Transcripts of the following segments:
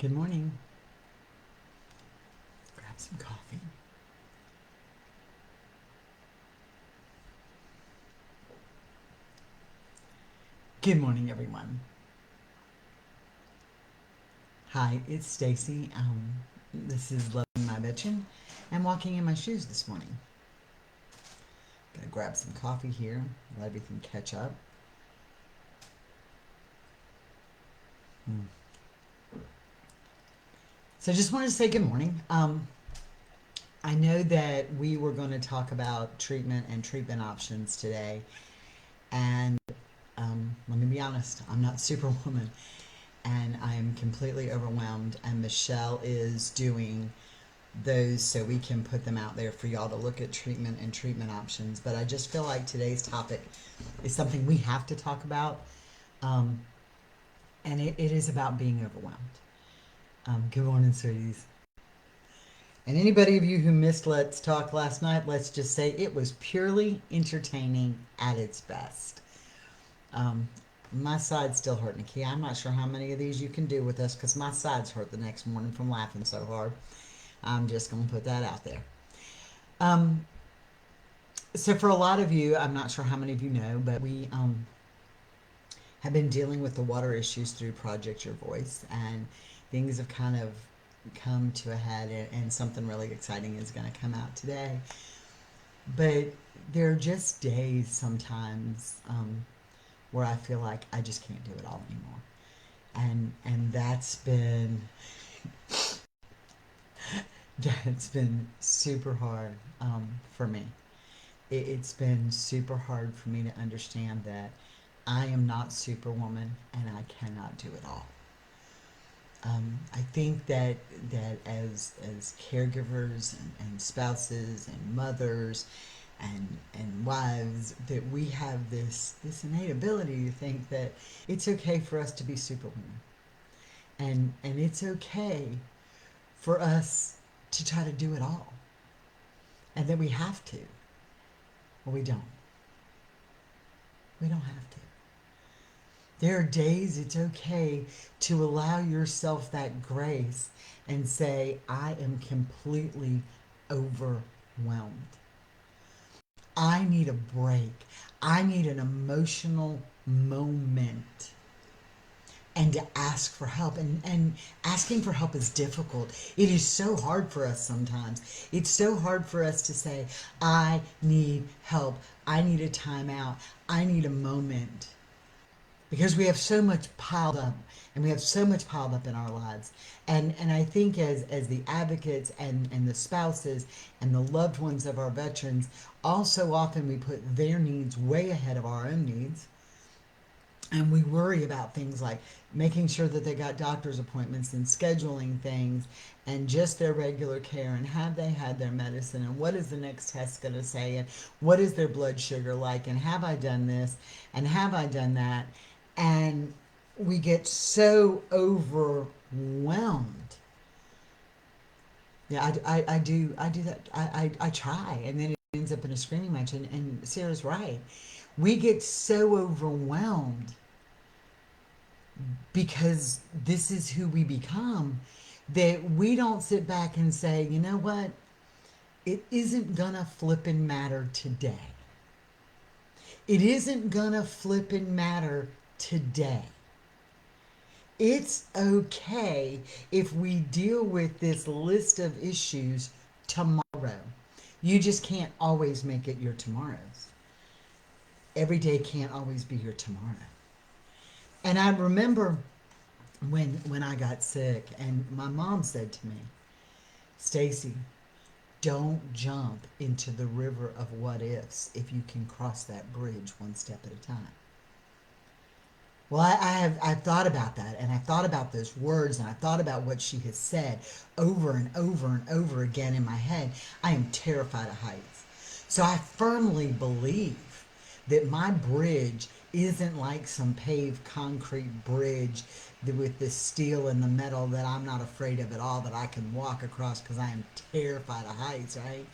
Good morning. Grab some coffee. Good morning, everyone. Hi, it's Stacy. This is Loving My Bitchin' and walking in my shoes this morning. Gonna grab some coffee here, let everything catch up. Mm. So, just wanted to say good morning. I know that we were going to talk about treatment and treatment options today, and let me be honest, I'm not Superwoman, and I am completely overwhelmed. And Michelle is doing those so we can put them out there for y'all to look at treatment and treatment options. But I just feel like today's topic is something we have to talk about, um, and it is about being overwhelmed. Good morning, sweeties. And anybody of you who missed Let's Talk last night, let's just say it was purely entertaining at its best. Um, my side's still hurt, Nikki. I'm not sure how many of these you can do with us because my side's hurt the next morning from laughing so hard. I'm just going to put that out there. Um, so, for a lot of you, I'm not sure how many of you know, but we have been dealing with the water issues through Project Your Voice, and things have kind of come to a head, and something really exciting is going to come out today. But there are just days sometimes where I feel like I just can't do it all anymore, and that's been super hard for me. It's been super hard for me to understand that I am not Superwoman and I cannot do it all. I think that as caregivers and spouses and mothers and wives, that we have this innate ability to think that it's okay for us to be Superwoman, and it's okay for us to try to do it all, and that we have to. Well, we don't. We don't have to. There are days it's okay to allow yourself that grace and say, I am completely overwhelmed. I need a break. I need an emotional moment. And to ask for help. And asking for help is difficult. It is so hard for us sometimes. It's so hard for us to say, I need help. I need a timeout. I need a moment, because we have so much piled up, and we have so much piled up in our lives. And I think as the advocates and the spouses and the loved ones of our veterans, also often we put their needs way ahead of our own needs, and we worry about things like making sure that they got doctor's appointments and scheduling things and just their regular care, and have they had their medicine, and what is the next test going to say, and what is their blood sugar like, and have I done this, and have I done that. And we get so overwhelmed. Yeah, I do that. I try, and then it ends up in a screaming match. And Sarah's right. We get so overwhelmed because this is who we become, that we don't sit back and say, you know what? It isn't gonna flip and matter today. It isn't gonna flip and matter today. It's okay if we deal with this list of issues tomorrow. You just can't always make it your tomorrows. Every day can't always be your tomorrow. And I remember when I got sick, and my mom said to me, Stacy, don't jump into the river of what ifs if you can cross that bridge one step at a time. Well, I've thought about that, and I've thought about those words, and I've thought about what she has said over and over and over again in my head. I am terrified of heights. So I firmly believe that my bridge isn't like some paved concrete bridge with the steel and the metal that I'm not afraid of at all, that I can walk across because I am terrified of heights, right?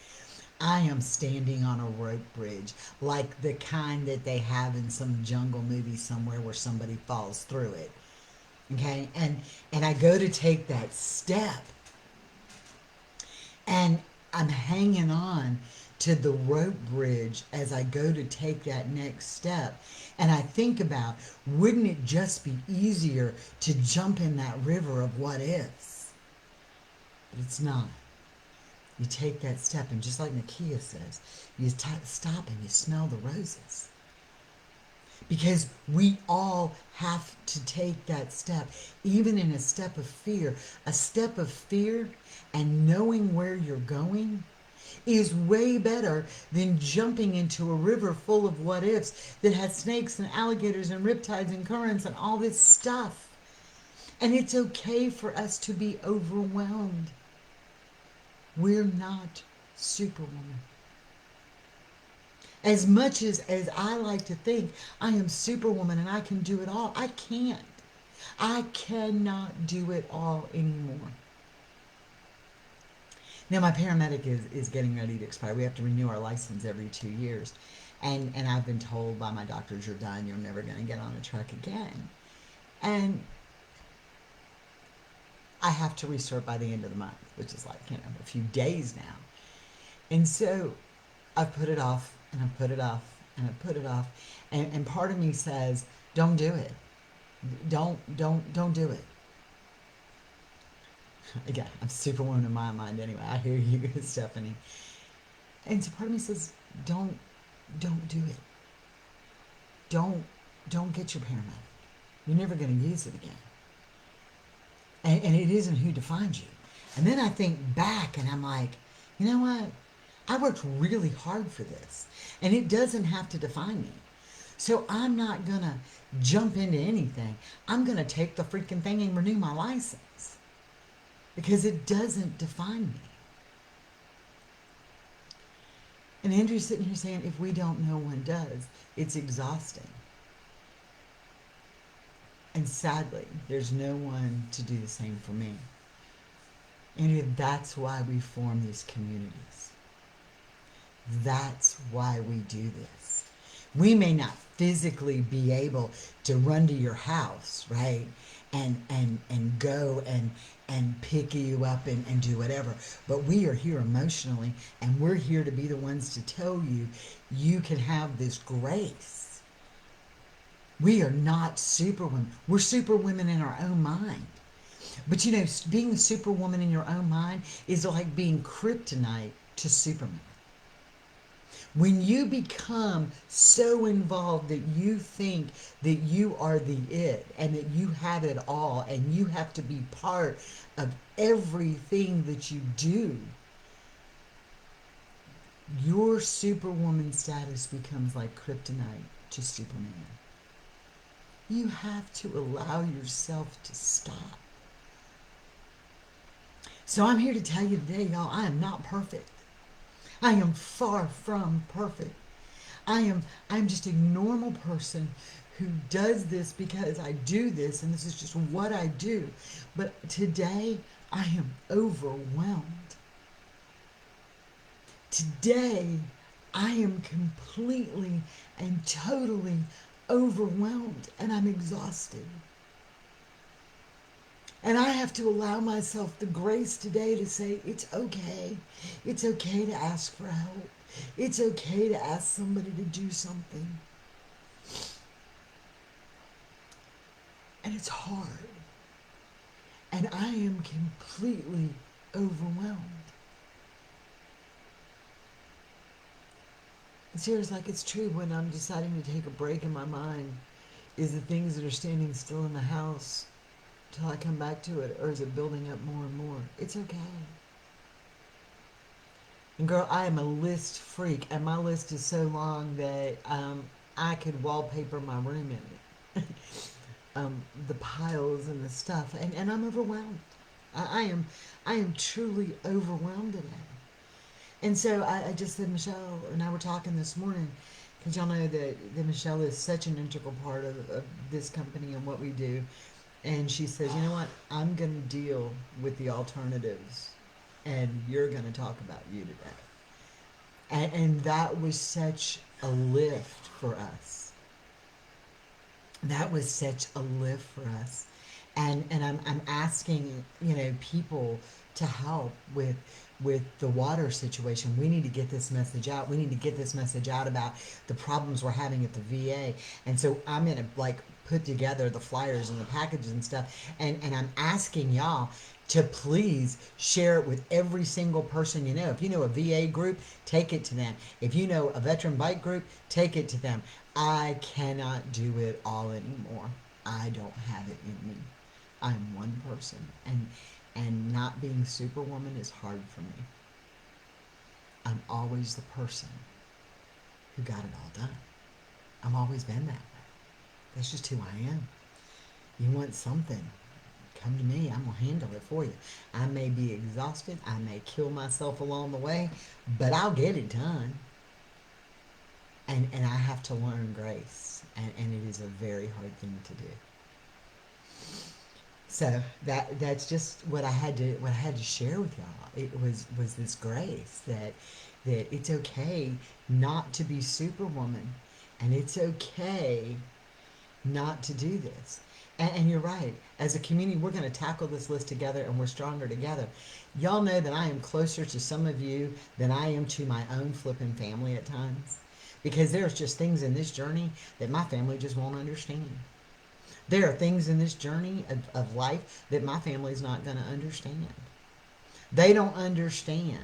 I am standing on a rope bridge, like the kind that they have in some jungle movie somewhere where somebody falls through it. Okay, and I go to take that step, and I'm hanging on to the rope bridge as I go to take that next step. And I think about, wouldn't it just be easier to jump in that river of what ifs? But it's not. You take that step, and just like Nakia says, you stop and you smell the roses. Because we all have to take that step, even in a step of fear. A step of fear and knowing where you're going is way better than jumping into a river full of what ifs that has snakes and alligators and riptides and currents and all this stuff. And it's okay for us to be overwhelmed. We're not Superwoman. As much as I like to think I am Superwoman and I can do it all, I can't. I cannot do it all anymore. Now my paramedic is getting ready to expire. We have to renew our license every 2 years. And I've been told by my doctors, you're done, you're never gonna get on a truck again. And I have to restart by the end of the month, which is like, a few days now. And so I've put it off and I've put it off and I've put it off. And part of me says, don't do it. Don't do it. Again, I'm Superwoman in my mind anyway. I hear you, Stephanie. And so part of me says, don't do it. Don't don't get your paramedic. You're never going to use it again. And it isn't who defines you. And then I think back and I'm like, you know what? I worked really hard for this. And it doesn't have to define me. So I'm not going to jump into anything. I'm going to take the freaking thing and renew my license because it doesn't define me. And Andrew's sitting here saying, if we don't know, one does. It's exhausting. And sadly, there's no one to do the same for me. Andrea, that's why we form these communities. That's why we do this. We may not physically be able to run to your house, right? And go and pick you up and do whatever. But we are here emotionally, and we're here to be the ones to tell you you can have this grace. We are not superwomen. We're superwomen in our own mind. But being a superwoman in your own mind is like being kryptonite to Superman. When you become so involved that you think that you are the it and that you have it all and you have to be part of everything that you do, your superwoman status becomes like kryptonite to Superman. You have to allow yourself to stop. So I'm here to tell you today, y'all, I am not perfect. I am far from perfect. I'm just a normal person who does this because I do this and this is just what I do. But today I am overwhelmed. Today I am completely and totally overwhelmed and I'm exhausted. And I have to allow myself the grace today to say, it's okay. It's okay to ask for help. It's okay to ask somebody to do something. And it's hard. And I am completely overwhelmed. And Sarah's like, it's true, when I'm deciding to take a break in my mind, is the things that are standing still in the house till I come back to it, or is it building up more and more? It's okay. And girl, I am a list freak, and my list is so long that I could wallpaper my room in it. The piles and the stuff, and I'm overwhelmed. I am truly overwhelmed today. And so I just said, Michelle and I were talking this morning, because y'all know that Michelle is such an integral part of this company and what we do. And she says, you know what? I'm going to deal with the alternatives, and you're going to talk about you today. And that was such a lift for us. That was such a lift for us. and I'm asking, people to help with the water situation. We need to get this message out. We need to get this message out about the problems we're having at the VA. And so I'm gonna like put together the flyers and the packages and stuff, and I'm asking y'all to please share it with every single person you know. If you know a VA group, take it to them. If you know a veteran bike group, take it to them. I cannot do it all anymore. I don't have it in me. I'm one person, and not being Superwoman is hard for me. I'm always the person who got it all done. I've always been that way. That's just who I am. You want something, come to me. I'm gonna handle it for you. I may be exhausted. I may kill myself along the way, but I'll get it done. And I have to learn grace, and it is a very hard thing to do. So that's just what I had to share with y'all. It was this grace that it's okay not to be Superwoman, and it's okay not to do this. And you're right. As a community, we're going to tackle this list together, and we're stronger together. Y'all know that I am closer to some of you than I am to my own flipping family at times, because there's just things in this journey that my family just won't understand. There are things in this journey of life that my family's not going to understand. They don't understand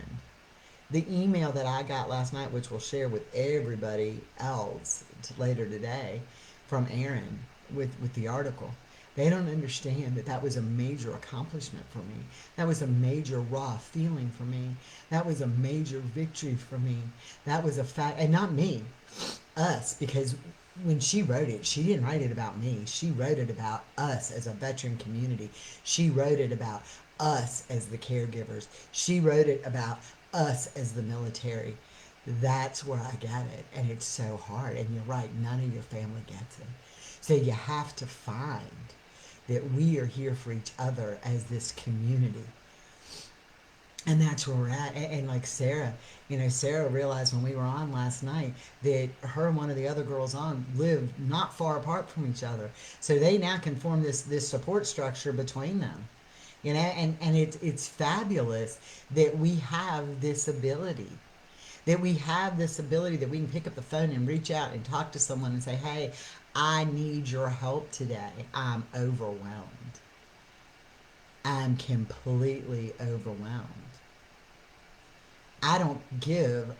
the email that I got last night, which we'll share with everybody else later today, from Aaron with the article. They don't understand that that was a major accomplishment for me. That was a major raw feeling for me. That was a major victory for me. That was a fact, and not me, us, because when she wrote it, she didn't write it about me. She wrote it about us as a veteran community. She wrote it about us as the caregivers. She wrote it about us as the military. That's where I get it. And it's so hard. And you're right, none of your family gets it. So you have to find that we are here for each other as this community. And that's where we're at. And like Sarah, Sarah realized when we were on last night that her and one of the other girls on lived not far apart from each other. So they now can form this support structure between them. And it's fabulous that we have this ability. That we have this ability that we can pick up the phone and reach out and talk to someone and say, hey, I need your help today. I'm overwhelmed. I'm completely overwhelmed. I don't give.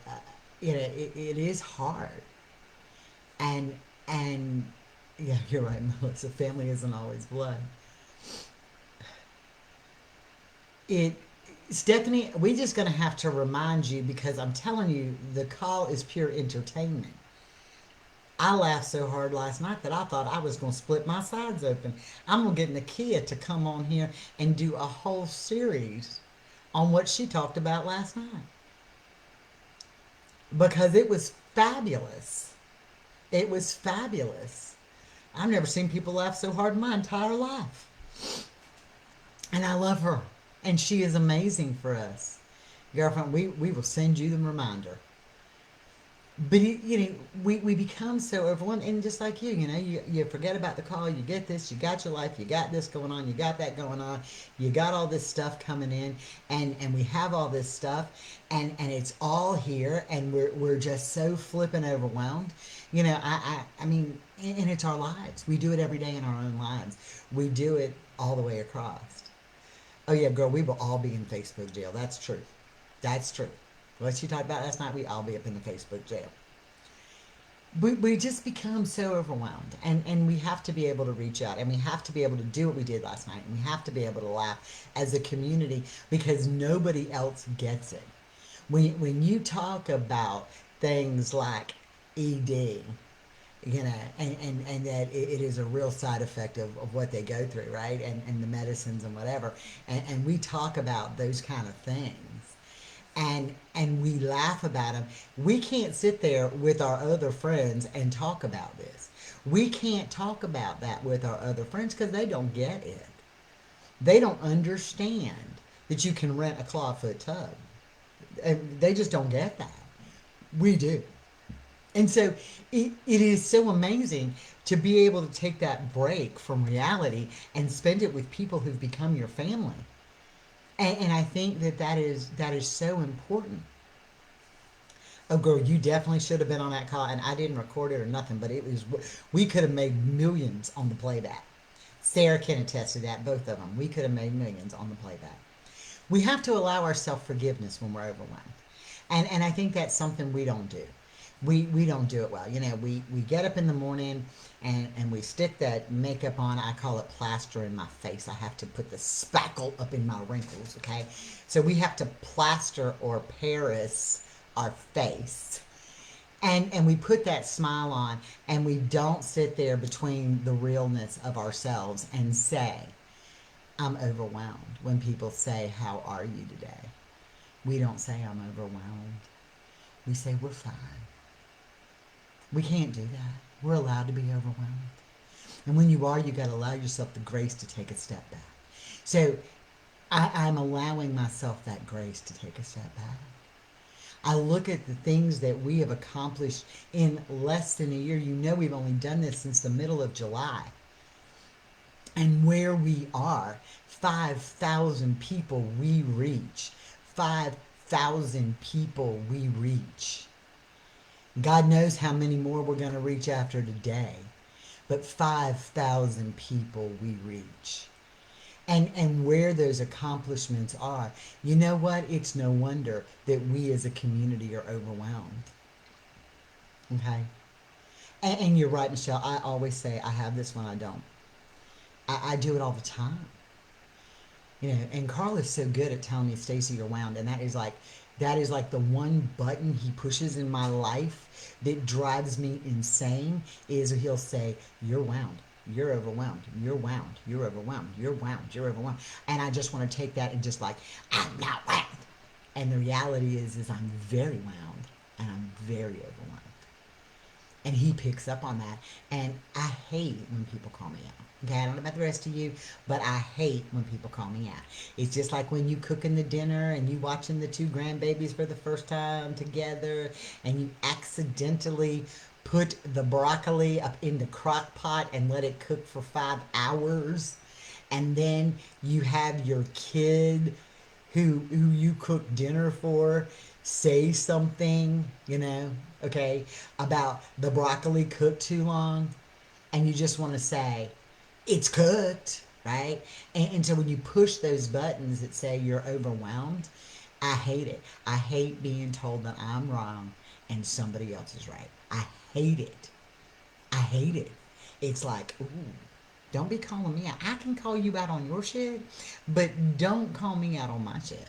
It is hard, and yeah, you're right, Melissa. Family isn't always blood. It, Stephanie, we're just gonna have to remind you, because I'm telling you, the call is pure entertainment. I laughed so hard last night that I thought I was gonna split my sides open. I'm gonna get Nakia to come on here and do a whole series on what she talked about last night, because it was fabulous. It was fabulous. I've never seen people laugh so hard in my entire life. And I love her. And she is amazing for us. Girlfriend, we will send you the reminder. But we become so overwhelmed, and just like you forget about the call. You get this, you got your life, you got this going on, you got that going on, you got all this stuff coming in, and we have all this stuff, and it's all here, and we're just so flipping overwhelmed. I mean, and it's our lives. We do it every day in our own lives. We do it all the way across. Oh yeah, girl, we will all be in Facebook jail. That's true. That's true. What she talked about last night, we all be up in the Facebook jail. We just become so overwhelmed, and we have to be able to reach out, and we have to be able to do what we did last night, and we have to be able to laugh as a community, because nobody else gets it. When you talk about things like ED, and that it is a real side effect of what they go through, right? And the medicines and whatever. And we talk about those kind of things. And we laugh about them. We can't sit there with our other friends and talk about this. We can't talk about that with our other friends, because they don't get it. They don't understand that you can rent a clawfoot tub. They just don't get that. We do. And so it is so amazing to be able to take that break from reality and spend it with people who've become your family. And I think that that is so important. Oh, girl, you definitely should have been on that call, and I didn't record it or nothing, but it was we could have made millions on the playback. Sarah can attest to that, both of them. We could have made millions on the playback. We have to allow ourselves forgiveness when we're overwhelmed. And I think that's something we don't do. We don't do it well. We get up in the morning and we stick that makeup on. I call it plaster in my face. I have to put the spackle up in my wrinkles, okay? So we have to plaster or Paris our face. And we put that smile on, and we don't sit there between the realness of ourselves and say, I'm overwhelmed. When people say, how are you today? We don't say, I'm overwhelmed. We say, we're fine. We can't do that. We're allowed to be overwhelmed. And when you are, you got to allow yourself the grace to take a step back. So I'm allowing myself that grace to take a step back. I look at the things that we have accomplished in less than a year. We've only done this since the middle of July. And where we are, 5,000 people we reach. 5,000 people we reach. God knows how many more we're going to reach after today. But 5,000 people we reach. And where those accomplishments are, you know what? It's no wonder that we as a community are overwhelmed. Okay? And you're right, Michelle. I always say I have this when I don't. I do it all the time. And Carl is so good at telling me, Stacy, you're wound. And that is like the one button he pushes in my life that drives me insane is he'll say, you're wound. You're overwhelmed. You're wound. You're overwhelmed. You're wound. You're overwhelmed. And I just want to take that and just like, I'm not wound. And the reality is I'm very wound and I'm very overwhelmed. And he picks up on that. And I hate when people call me out. Okay, I don't know about the rest of you, but I hate when people call me out. It's just like when you cooking the dinner and you watching the two grandbabies for the first time together and you accidentally put the broccoli up in the crock pot and let it cook for 5 hours. And then you have your kid who you cook dinner for say something, okay, about the broccoli cooked too long, and you just want to say, it's cooked, right? And so when you push those buttons that say you're overwhelmed, I hate it. I hate being told that I'm wrong and somebody else is right. I hate it. I hate it. It's like, ooh, don't be calling me out. I can call you out on your shit, but don't call me out on my shit.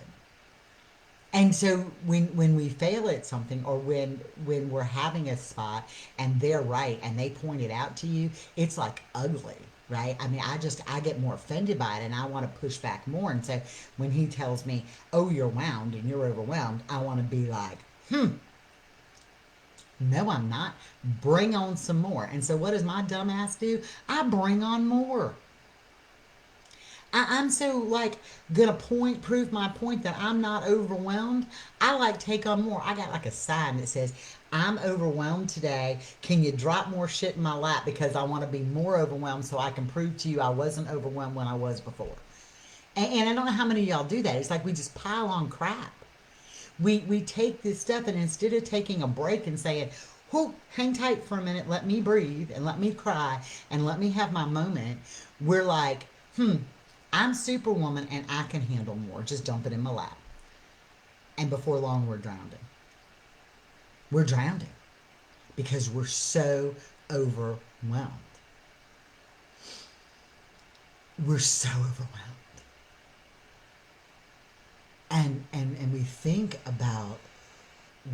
And so when we fail at something or when we're having a spot and they're right and they point it out to you, it's like ugly, right? I mean, I get more offended by it and I want to push back more. And so when he tells me, "Oh, you're wound and you're overwhelmed," I want to be like, "No, I'm not. Bring on some more." And so what does my dumbass do? I bring on more. I'm so like gonna prove my point that I'm not overwhelmed. I like take on more. I got like a sign that says, I'm overwhelmed today. Can you drop more shit in my lap because I want to be more overwhelmed so I can prove to you I wasn't overwhelmed when I was before. And I don't know how many of y'all do that. It's like we just pile on crap. We take this stuff and instead of taking a break and saying, whoo, hang tight for a minute, let me breathe and let me cry and let me have my moment, we're like, I'm Superwoman and I can handle more. Just dump it in my lap. And before long, we're drowning. We're drowning because we're so overwhelmed. We're so overwhelmed. And we think about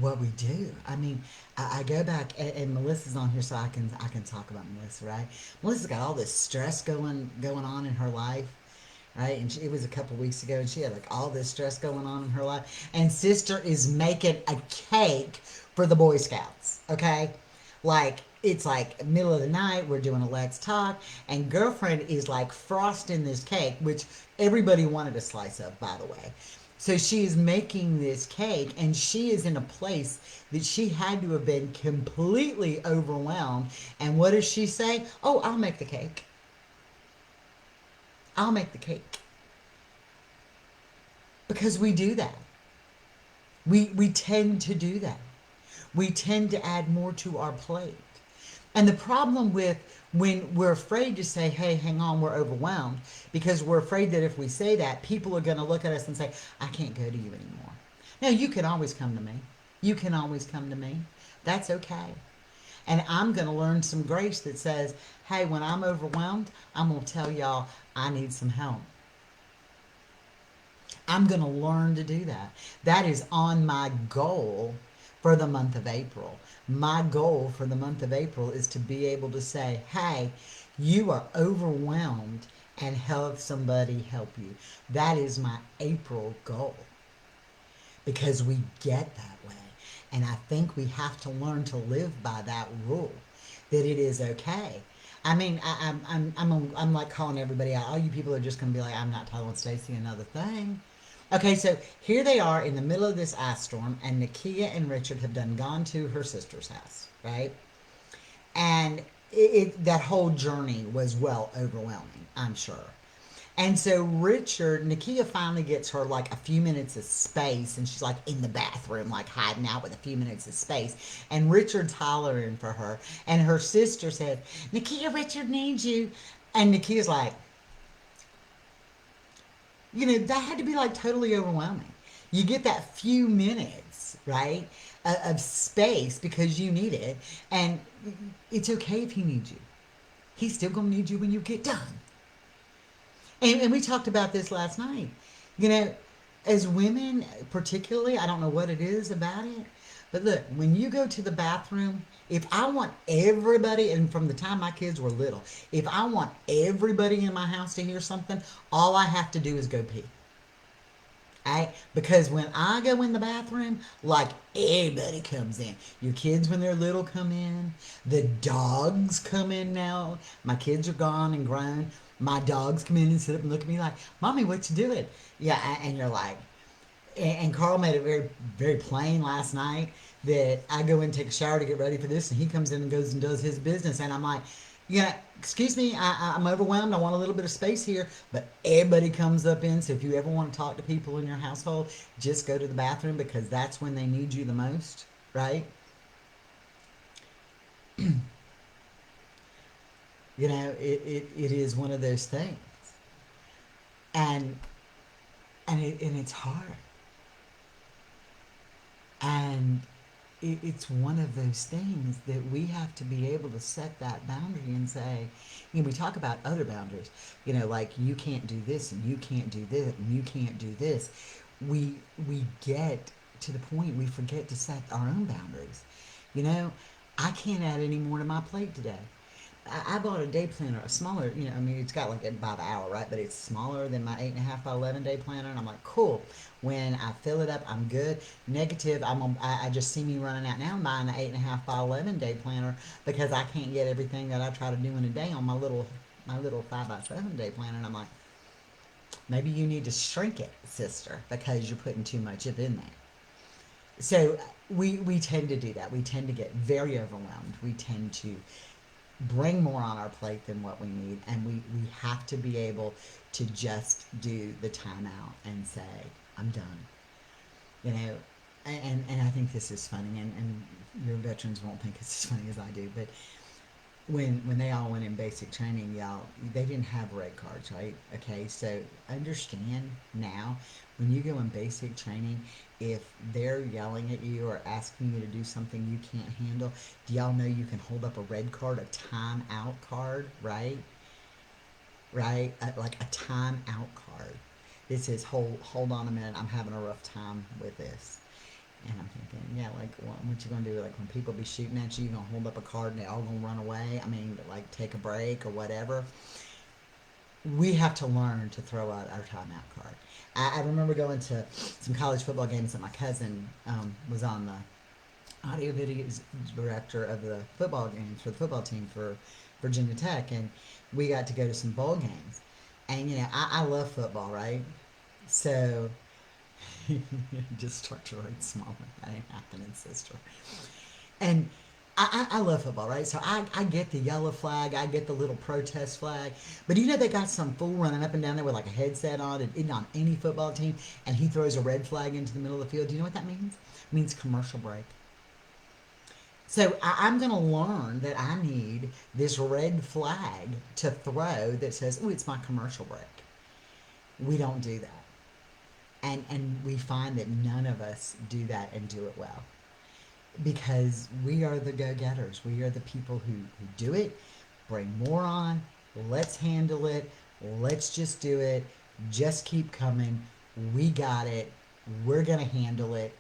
what we do. I mean, I go back and Melissa's on here, so I can talk about Melissa, right? Melissa's got all this stress going on in her life, right? And it was a couple weeks ago, and she had like all this stress going on in her life. And sister is making a cake for the Boy Scouts, okay? Like it's like middle of the night, we're doing a let's talk, and girlfriend is like frosting this cake, which everybody wanted a slice of, by the way. So she is making this cake, and she is in a place that she had to have been completely overwhelmed. And what does she say? Oh, I'll make the cake. I'll make the cake. Because we do that. We tend to do that. We tend to add more to our plate. And the problem with when we're afraid to say, hey, hang on, we're overwhelmed, because we're afraid that if we say that, people are going to look at us and say, I can't go to you anymore. No, you can always come to me. You can always come to me. That's okay. And I'm going to learn some grace that says, hey, when I'm overwhelmed, I'm going to tell y'all I need some help. I'm going to learn to do that. That is on my goal for the month of April. My goal for the month of April is to be able to say, hey, you are overwhelmed and help somebody help you. That is my April goal because we get that way. And I think we have to learn to live by that rule that it is okay. I mean, I'm like calling everybody out. All you people are just going to be like, I'm not telling Stacy another thing. Okay, so here they are in the middle of this ice storm, and Nakia and Richard have done gone to her sister's house, right? And that whole journey was well overwhelming, I'm sure. And so Nakia finally gets her like a few minutes of space, and she's like in the bathroom, like hiding out with a few minutes of space. And Richard's hollering for her, and her sister said, Nakia, Richard needs you. And Nakia's like, that had to be like totally overwhelming. You get that few minutes, right, of space because you need it, and it's okay if he needs you. He's still gonna need you when you get done. And we talked about this last night. You know, as women, particularly, I don't know what it is about it, but look, when you go to the bathroom, if I want everybody, and from the time my kids were little, if I want everybody in my house to hear something, all I have to do is go pee. Because when I go in the bathroom, like everybody comes in. Your kids, when they're little, come in. The dogs come in now. My kids are gone and grown. My dogs come in and sit up and look at me like, Mommy, what you doing? Yeah, and you're like, and Carl made it very, very plain last night that I go in and take a shower to get ready for this, and he comes in and goes and does his business, and I'm like, excuse me, I'm overwhelmed. I want a little bit of space here, but everybody comes up in. So if you ever want to talk to people in your household, just go to the bathroom because that's when they need you the most, right? It is one of those things, and and it's hard, and it's one of those things that we have to be able to set that boundary and say, we talk about other boundaries, like you can't do this and you can't do this and you can't do this. We get to the point we forget to set our own boundaries. You know, I can't add any more to my plate today. I bought a day planner, a smaller, I mean, it's got like by the hour, right? But it's smaller than my 8.5 by 11 day planner. And I'm like, cool. When I fill it up, I'm good. Negative, I just see me running out now. I'm buying an 8.5 by 11 day planner because I can't get everything that I try to do in a day on my little 5 by 7 day planner. And I'm like, maybe you need to shrink it, sister, because you're putting too much of in there. So we tend to do that. We tend to get very overwhelmed. We tend to bring more on our plate than what we need, and we have to be able to just do the timeout and say, I'm done. You know, and I think this is funny, and your veterans won't think it's as funny as I do, but when they all went in basic training, y'all, they didn't have red cards, right? Okay, so understand now when you go in basic training, if they're yelling at you or asking you to do something you can't handle, do y'all know you can hold up a red card, a timeout card, right? Right, like a timeout card. It says, hold on a minute, I'm having a rough time with this. And I'm thinking, yeah, like, what you gonna do? Like, when people be shooting at you, you gonna hold up a card and they all gonna run away? I mean, like, take a break or whatever. We have to learn to throw out our timeout card. I remember going to some college football games that my cousin was on the audio video director of the football games for the football team for Virginia Tech, and we got to go to some bowl games. And I love football, right? So Just start to write smaller. That ain't happening, sister. And I love football, right? So I get the yellow flag, I get the little protest flag, but you know they got some fool running up and down there with like a headset on, and on any football team, and he throws a red flag into the middle of the field. Do you know what that means? It means commercial break. So I'm going to learn that I need this red flag to throw that says, "Oh, it's my commercial break." We don't do that, and we find that none of us do that and do it well, because we are the go-getters. We are the people who do it, bring more on, let's handle it, let's just do it, just keep coming, we got it, we're going to handle it.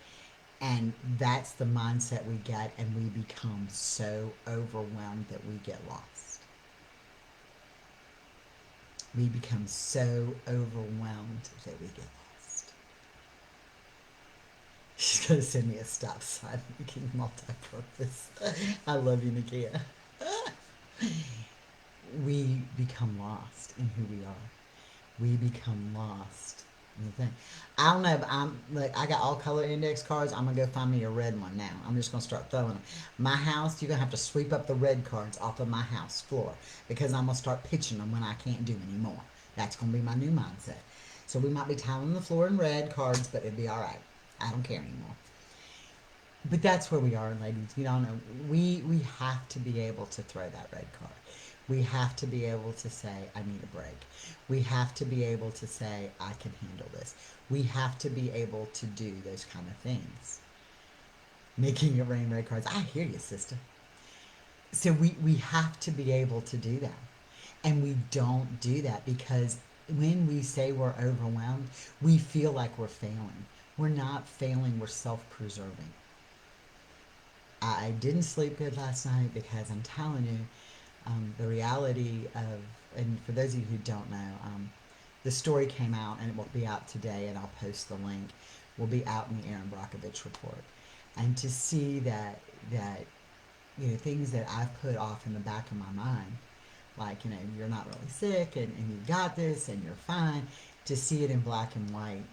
And that's the mindset we get, and we become so overwhelmed that we get lost. We become so overwhelmed that we get lost. She's going to send me a stop sign making multi-purpose. I love you, Nakia. We become lost in who we are. We become lost in the thing. I don't know, but I got all color index cards. I'm gonna go find me a red one now. I'm just gonna start throwing them. My house, you're gonna have to sweep up the red cards off of my house floor, because I'm gonna start pitching them when I can't do anymore. That's gonna be my new mindset. So we might be tiling the floor in red cards, but it'd be all right. I don't care anymore. But that's where we are, ladies. You don't know. We have to be able to throw that red card. We have to be able to say, I need a break. We have to be able to say, I can handle this. We have to be able to do those kind of things. Making it rain red cards. I hear you, sister. So we have to be able to do that. And we don't do that because when we say we're overwhelmed, we feel like we're failing. We're not failing, we're self preserving. I didn't sleep good last night because I'm telling you, the reality of, and for those of you who don't know, the story came out and it will be out today, and I'll post the link. Will be out in the Aaron Brockovich report, and to see that things that I've put off in the back of my mind, like you're not really sick, and you got this and you're fine, to see it in black and white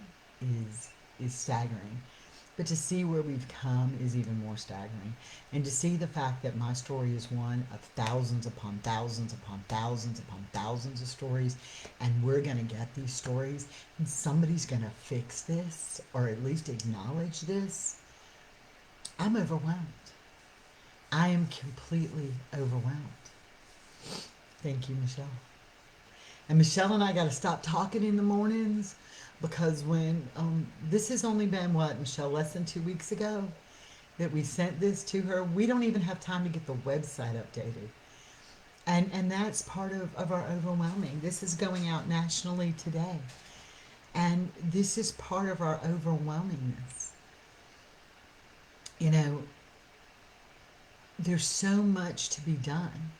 is staggering. But to see where we've come is even more staggering. And to see the fact that my story is one of thousands upon thousands upon thousands upon thousands of stories, and we're going to get these stories, and somebody's going to fix this, or at least acknowledge this. I'm overwhelmed. I am completely overwhelmed. Thank you, Michelle. And Michelle and I got to stop talking in the mornings, because when this has only been, what, Michelle, less than 2 weeks ago that we sent this to her. We don't even have time to get the website updated. And that's part of our overwhelming. This is going out nationally today. And this is part of our overwhelmingness. You know, there's so much to be done.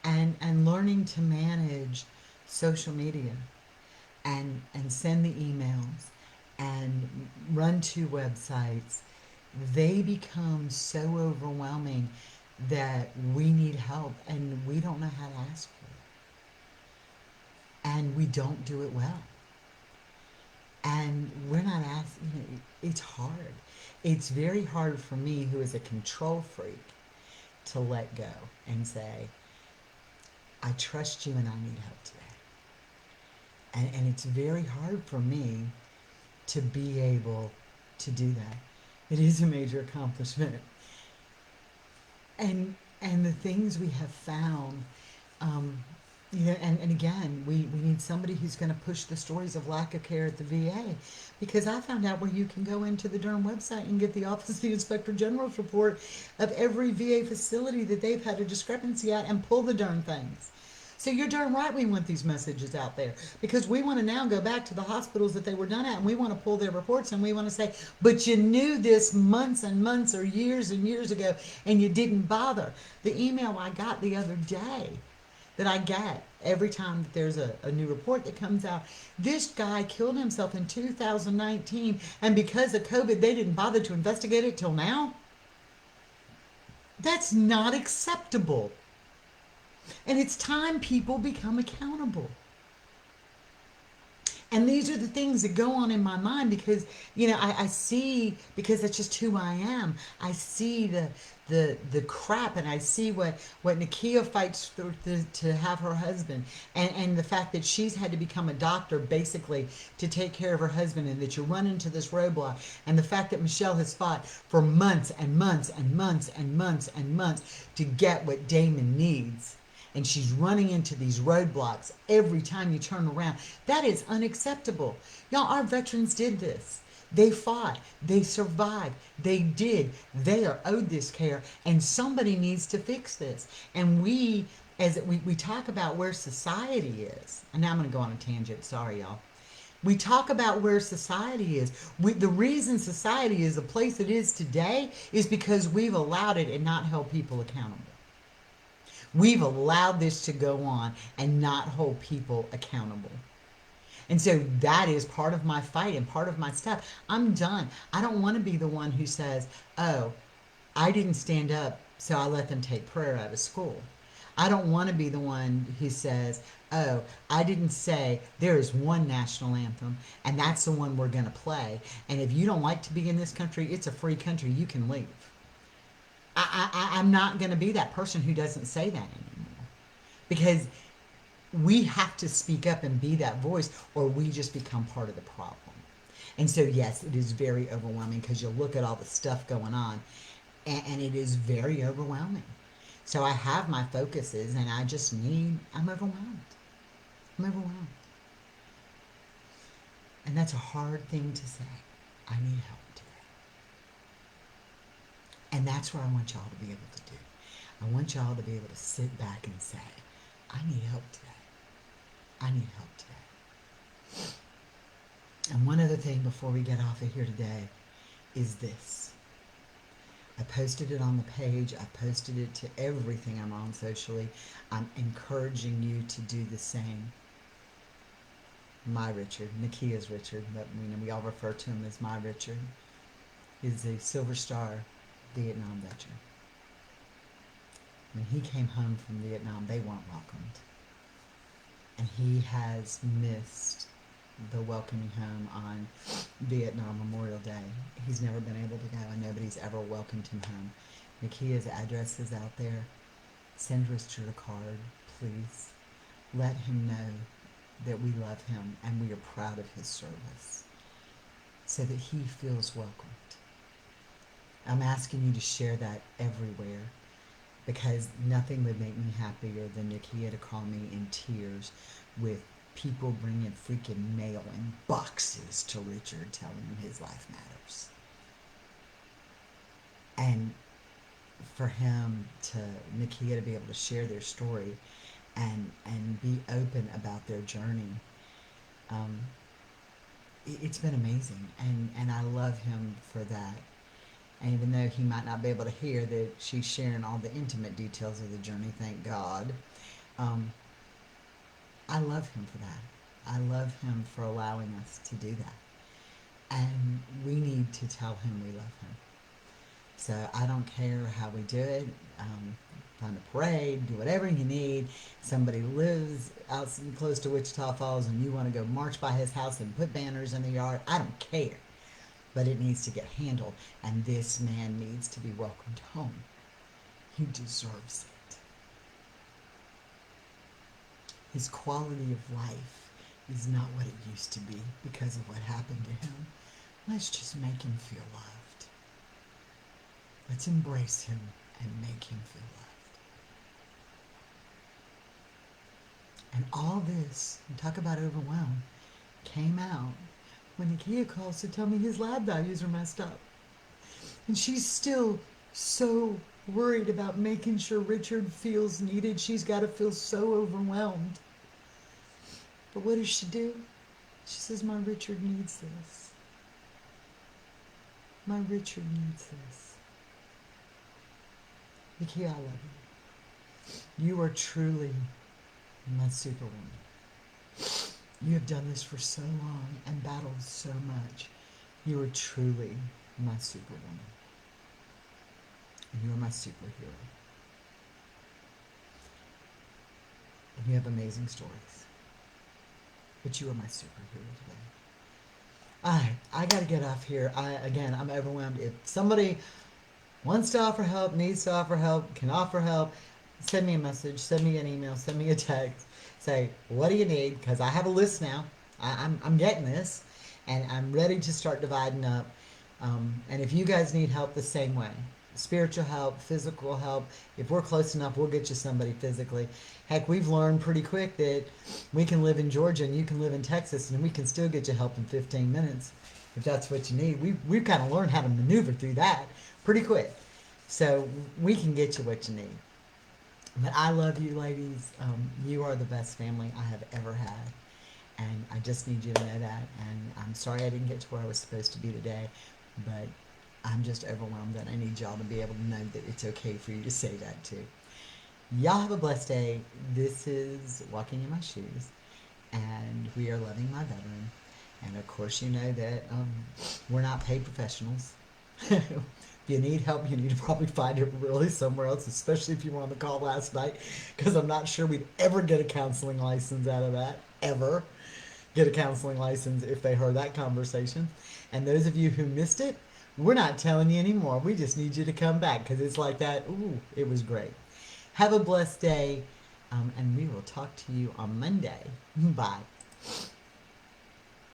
And learning to manage social media, and send the emails and run 2 websites, they become so overwhelming that we need help, and we don't know how to ask for it. And we don't do it well. And we're not asking, it's hard. It's very hard for me, who is a control freak, to let go and say, I trust you and I need help today. And it's very hard for me to be able to do that. It is a major accomplishment. And the things we have found, and again, we need somebody who's going to push the stories of lack of care at the VA, because I found out where you can go into the Durham website and get the Office of the Inspector General's report of every VA facility that they've had a discrepancy at, and pull the darn things. So you're darn right we want these messages out there, because we want to now go back to the hospitals that they were done at, and we want to pull their reports, and we want to say, but you knew this months and months or years and years ago, and you didn't bother. The email I got the other day, that I get every time that there's a new report that comes out, this guy killed himself in 2019, and because of COVID, they didn't bother to investigate it till now. That's not acceptable. And it's time people become accountable. And these are the things that go on in my mind because, I see, because that's just who I am. I see the crap, and I see what Nakia fights through to have her husband, and the fact that she's had to become a doctor basically to take care of her husband, and that you run into this roadblock, and the fact that Michelle has fought for months and months and months and months and months to get what Damon needs, and she's running into these roadblocks every time you turn around. That is unacceptable. Y'all, our veterans did this. They fought. They survived. They did. They are owed this care, and somebody needs to fix this. And we talk about where society is, and now I'm going to go on a tangent. Sorry, y'all. We talk about where society is. The reason society is the place it is today is because we've allowed it and not held people accountable. We've allowed this to go on and not hold people accountable. And so that is part of my fight and part of my stuff. I'm done. I don't want to be the one who says, oh, I didn't stand up, so I let them take prayer out of school. I don't want to be the one who says, oh, I didn't say there is one national anthem and that's the one we're going to play. And if you don't like to be in this country, it's a free country. You can leave. I'm not going to be that person who doesn't say that anymore. Because we have to speak up and be that voice, or we just become part of the problem. And so, yes, it is very overwhelming because you look at all the stuff going on, and it is very overwhelming. So I have my focuses, and I'm overwhelmed. I'm overwhelmed. And that's a hard thing to say. I need help today. And that's what I want y'all to be able to do. I want y'all to be able to sit back and say, I need help today. I need help today. And one other thing before we get off of here today is this. I posted it on the page. I posted it to everything I'm on socially. I'm encouraging you to do the same. My Richard, Nakia's Richard, but we all refer to him as my Richard, is a Silver Star Vietnam veteran. When he came home from Vietnam, they weren't welcomed. And he has missed the welcoming home on Vietnam Memorial Day. He's never been able to go, and nobody's ever welcomed him home. Nakia's address is out there. Send Richard a card, please. Let him know that we love him and we are proud of his service, so that he feels welcomed. I'm asking you to share that everywhere, because nothing would make me happier than Nakia to call me in tears with people bringing freaking mail in boxes to Richard telling him his life matters. And for Nakia to be able to share their story and be open about their journey, it's been amazing. And I love him for that. And even though he might not be able to hear that she's sharing all the intimate details of the journey, thank God, I love him for that. I love him for allowing us to do that. And we need to tell him we love him. So I don't care how we do it. Find a parade, do whatever you need. Somebody lives out close to Wichita Falls and you want to go march by his house and put banners in the yard, I don't care. But it needs to get handled, and this man needs to be welcomed home. He deserves it. His quality of life is not what it used to be because of what happened to him. Let's just make him feel loved. Let's embrace him and make him feel loved. And all this, and talk about overwhelmed, came out when Nakia calls to tell me his lab values are messed up. And she's still so worried about making sure Richard feels needed. She's got to feel so overwhelmed. But what does she do? She says, my Richard needs this. My Richard needs this. Nakia, I love you. You are truly my Superwoman. You have done this for so long and battled so much. You are truly my Superwoman. And you are my superhero. And you have amazing stories. but you are my superhero today. I gotta get off here. I'm overwhelmed. If somebody wants to offer help, needs to offer help, can offer help, send me a message, send me an email, send me a text. Say, what do you need? Because I have a list now. I'm getting this, and I'm ready to start dividing up. And if you guys need help, the same way, spiritual help, physical help. If we're close enough, we'll get you somebody physically. Heck, we've learned pretty quick that we can live in Georgia and you can live in Texas, and we can still get you help in 15 minutes if that's what you need. We've kind of learned how to maneuver through that pretty quick. So we can get you what you need. But I love you, ladies. You are the best family I have ever had. And I just need you to know that. And I'm sorry I didn't get to where I was supposed to be today, but I'm just overwhelmed and I need y'all to be able to know that it's okay for you to say that too. Y'all have a blessed day. This is Walking in My Shoes, and we are loving my veteran. And of course, you know that we're not paid professionals. If you need help, you need to probably find it really somewhere else, especially if you were on the call last night, because I'm not sure we'd ever get a counseling license out of that. Ever get a counseling license if they heard that conversation. And those of you who missed it, we're not telling you anymore. We just need you to come back because it's like that. Ooh, it was great. Have a blessed day, and we will talk to you on Monday. Bye.